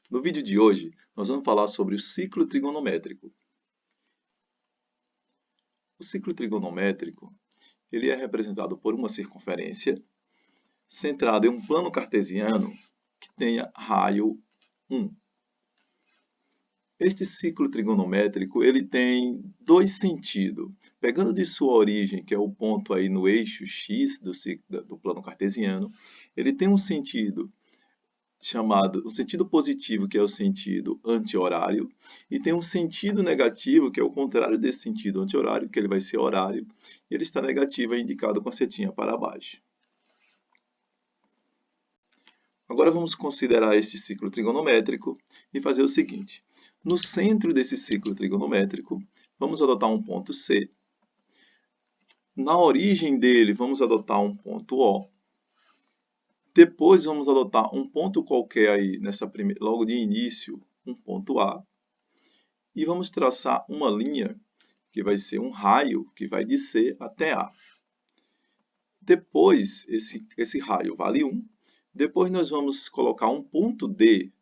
No vídeo de hoje, nós vamos falar sobre o ciclo trigonométrico. O ciclo trigonométrico ele é representado por uma circunferência centrada em um plano cartesiano que tenha raio 1. Este ciclo trigonométrico ele tem dois sentidos. Pegando de sua origem, que é o ponto aí no eixo x do plano cartesiano, ele tem um sentido chamado o sentido positivo, que é o sentido anti-horário, e tem um sentido negativo, que é o contrário desse sentido anti-horário, que ele vai ser horário, e ele está negativo, é indicado com a setinha para baixo. Agora vamos considerar este ciclo trigonométrico e fazer o seguinte. No centro desse ciclo trigonométrico, vamos adotar um ponto C. Na origem dele, vamos adotar um ponto O. Depois vamos adotar um ponto qualquer aí, logo de início, um ponto A. E vamos traçar uma linha, que vai ser um raio, que vai de C até A. Depois, esse raio vale 1. Depois nós vamos colocar um ponto D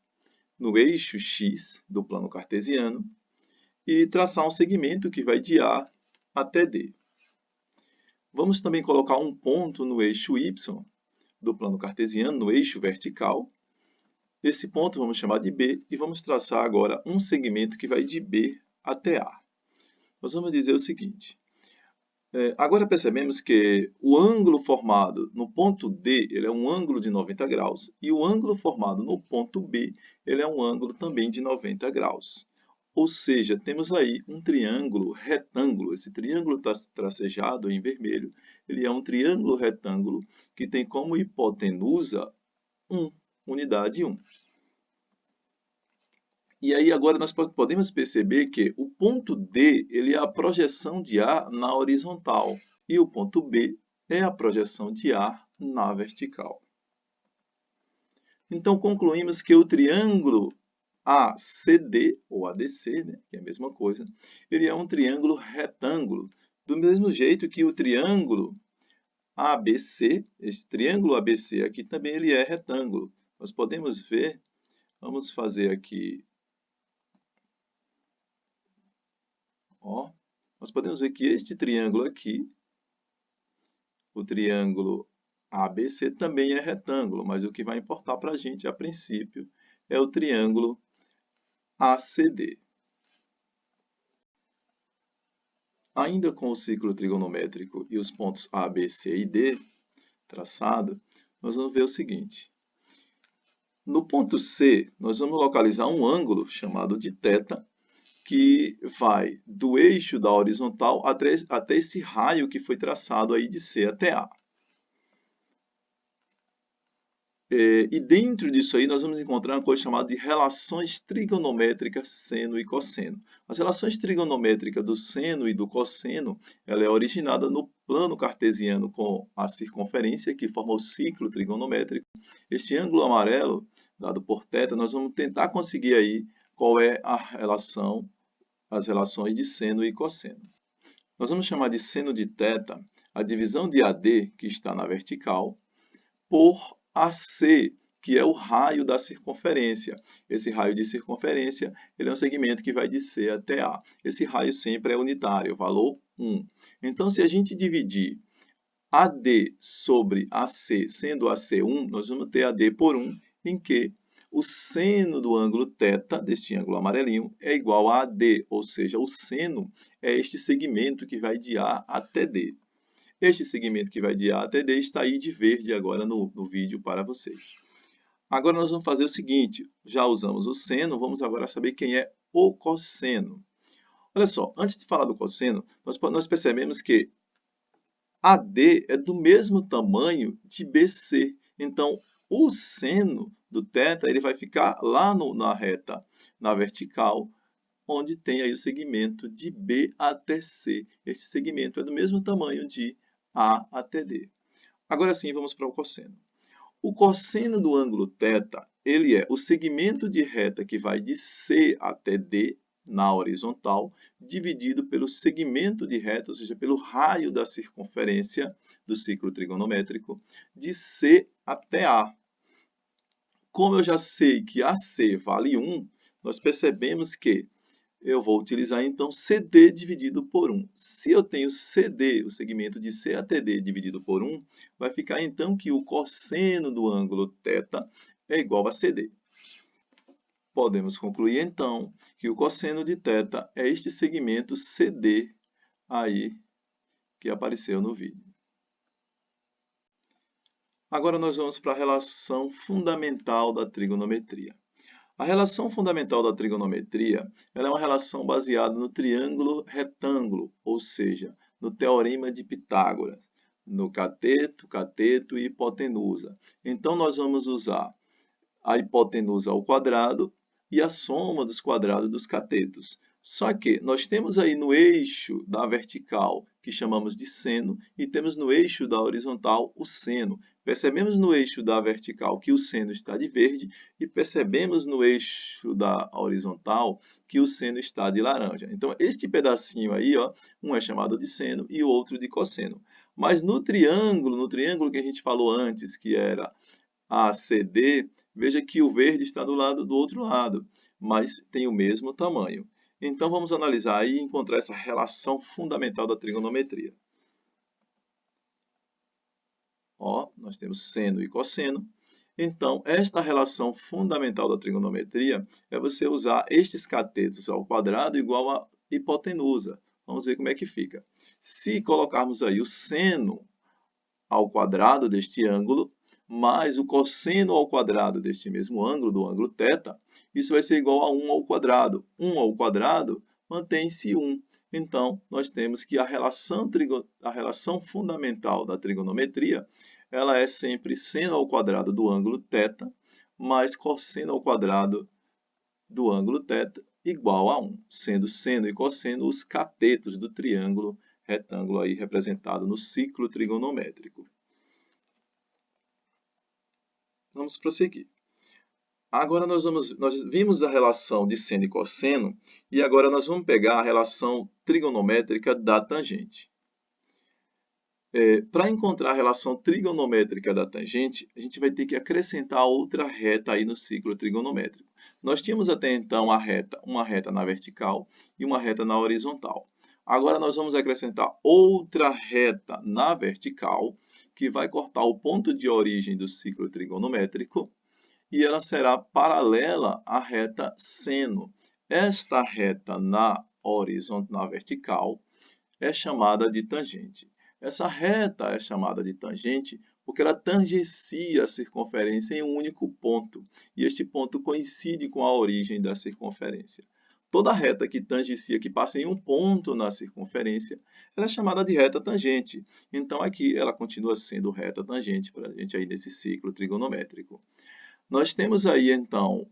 no eixo X do plano cartesiano e traçar um segmento que vai de A até D. Vamos também colocar um ponto no eixo Y do plano cartesiano, no eixo vertical. Esse ponto vamos chamar de B e vamos traçar agora um segmento que vai de B até A. Nós vamos dizer o seguinte. Agora percebemos que o ângulo formado no ponto D ele é um ângulo de 90 graus e o ângulo formado no ponto B ele é um ângulo também de 90 graus. Ou seja, temos aí um triângulo retângulo. Esse triângulo está tracejado em vermelho. Ele é um triângulo retângulo que tem como hipotenusa 1, unidade 1. E aí agora nós podemos perceber que o ponto D ele é a projeção de A na horizontal e o ponto B é a projeção de A na vertical. Então concluímos que o triângulo ACD, ou ADC, né, que é a mesma coisa, ele é um triângulo retângulo, do mesmo jeito que o triângulo ABC, esse triângulo ABC aqui também ele é retângulo. Nós podemos ver, vamos fazer aqui, ó, nós podemos ver que este triângulo aqui, o triângulo ABC, também é retângulo, mas o que vai importar para a gente, a princípio, é o triângulo ACD. Ainda com o ciclo trigonométrico e os pontos A, B, C e D traçado, nós vamos ver o seguinte. No ponto C, nós vamos localizar um ângulo chamado de θ, que vai do eixo da horizontal até esse raio que foi traçado aí de C até A. E dentro disso aí nós vamos encontrar uma coisa chamada de relações trigonométricas seno e cosseno. As relações trigonométricas do seno e do cosseno, ela é originada no plano cartesiano com a circunferência que forma o ciclo trigonométrico. Este ângulo amarelo, dado por θ, nós vamos tentar conseguir aí qual é a relação, as relações de seno e cosseno. Nós vamos chamar de seno de θ a divisão de AD, que está na vertical, por AC, que é o raio da circunferência. Esse raio de circunferência ele é um segmento que vai de C até A. Esse raio sempre é unitário, valor 1. Então, se a gente dividir AD sobre AC, sendo AC 1, nós vamos ter AD por 1, em que o seno do ângulo θ, deste ângulo amarelinho, é igual a AD, ou seja, o seno é este segmento que vai de A até D. Este segmento que vai de A até D está aí de verde agora no vídeo para vocês. Agora nós vamos fazer o seguinte, já usamos o seno, vamos agora saber quem é o cosseno. Olha só, antes de falar do cosseno, nós percebemos que AD é do mesmo tamanho de BC. Então, o seno do θ ele vai ficar lá na reta, na vertical, onde tem aí o segmento de B até C. Esse segmento é do mesmo tamanho de A até D. Agora sim, vamos para o cosseno. O cosseno do ângulo θ, ele é o segmento de reta que vai de C até D, na horizontal, dividido pelo segmento de reta, ou seja, pelo raio da circunferência do ciclo trigonométrico, de C até A. Como eu já sei que AC vale 1, nós percebemos que eu vou utilizar, então, CD dividido por 1. Se eu tenho CD, o segmento de C até D dividido por 1, vai ficar, então, que o cosseno do ângulo θ é igual a CD. Podemos concluir, então, que o cosseno de θ é este segmento CD aí que apareceu no vídeo. Agora nós vamos para a relação fundamental da trigonometria. A relação fundamental da trigonometria ela é uma relação baseada no triângulo retângulo, ou seja, no teorema de Pitágoras, no cateto, cateto e hipotenusa. Então, nós vamos usar a hipotenusa ao quadrado e a soma dos quadrados dos catetos. Só que nós temos aí no eixo da vertical, que chamamos de seno, e temos no eixo da horizontal o seno. Percebemos no eixo da vertical que o seno está de verde e percebemos no eixo da horizontal que o seno está de laranja. Então, este pedacinho aí, ó, um é chamado de seno e o outro de cosseno. Mas no triângulo que a gente falou antes, que era ACD, veja que o verde está do outro lado, mas tem o mesmo tamanho. Então, vamos analisar e encontrar essa relação fundamental da trigonometria. Ó, nós temos seno e cosseno. Então, esta relação fundamental da trigonometria é você usar estes catetos ao quadrado igual a hipotenusa. Vamos ver como é que fica. Se colocarmos aí o seno ao quadrado deste ângulo, mais o cosseno ao quadrado deste mesmo ângulo, do ângulo θ, isso vai ser igual a 1 ao quadrado. 1 ao quadrado mantém-se 1. Então, nós temos que a relação fundamental da trigonometria ela é sempre seno ao quadrado do ângulo θ mais cosseno ao quadrado do ângulo θ igual a 1, sendo seno e cosseno os catetos do triângulo retângulo aí representado no ciclo trigonométrico. Vamos prosseguir. Agora nós vimos a relação de seno e cosseno e agora nós vamos pegar a relação trigonométrica da tangente. Para encontrar a relação trigonométrica da tangente, a gente vai ter que acrescentar outra reta aí no ciclo trigonométrico. Nós tínhamos até então uma reta na vertical e uma reta na horizontal. Agora nós vamos acrescentar outra reta na vertical, que vai cortar o ponto de origem do ciclo trigonométrico, e ela será paralela à reta seno. Esta reta na vertical é chamada de tangente. Essa reta é chamada de tangente porque ela tangencia a circunferência em um único ponto, e este ponto coincide com a origem da circunferência. Toda reta que tangencia, que passa em um ponto na circunferência, ela é chamada de reta tangente. Então, aqui ela continua sendo reta tangente para a gente aí nesse ciclo trigonométrico. Nós temos aí, então,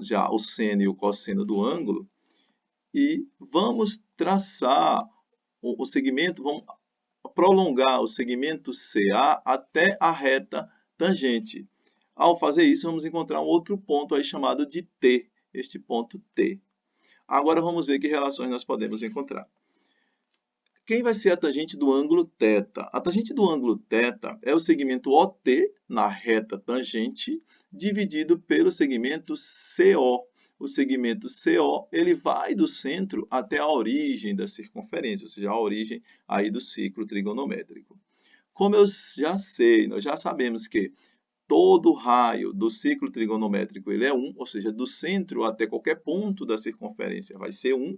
já o seno e o cosseno do ângulo, e vamos traçar o segmento, vamos prolongar o segmento CA até a reta tangente. Ao fazer isso, vamos encontrar um outro ponto aí chamado de T, este ponto T. Agora vamos ver que relações nós podemos encontrar. Quem vai ser a tangente do ângulo θ? A tangente do ângulo θ é o segmento OT na reta tangente dividido pelo segmento CO. O segmento CO ele vai do centro até a origem da circunferência, ou seja, a origem aí do ciclo trigonométrico. Como eu já sei, nós já sabemos que todo raio do ciclo trigonométrico ele é 1, ou seja, do centro até qualquer ponto da circunferência vai ser 1.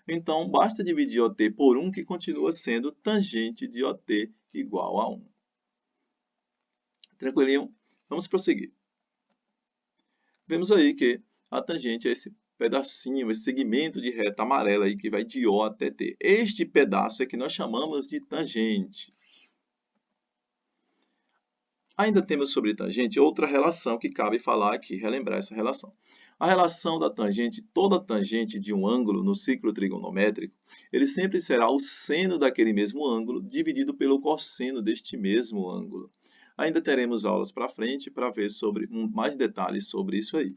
Então, basta dividir OT por 1, que continua sendo tangente de OT igual a 1. Tranquilinho? Vamos prosseguir. Vemos aí que a tangente é esse pedacinho, esse segmento de reta amarela aí que vai de O até T. Este pedaço é que nós chamamos de tangente. Ainda temos sobre tangente outra relação que cabe falar aqui, relembrar essa relação. A relação da tangente, toda tangente de um ângulo no ciclo trigonométrico, ele sempre será o seno daquele mesmo ângulo dividido pelo cosseno deste mesmo ângulo. Ainda teremos aulas para frente para ver sobre mais detalhes sobre isso aí.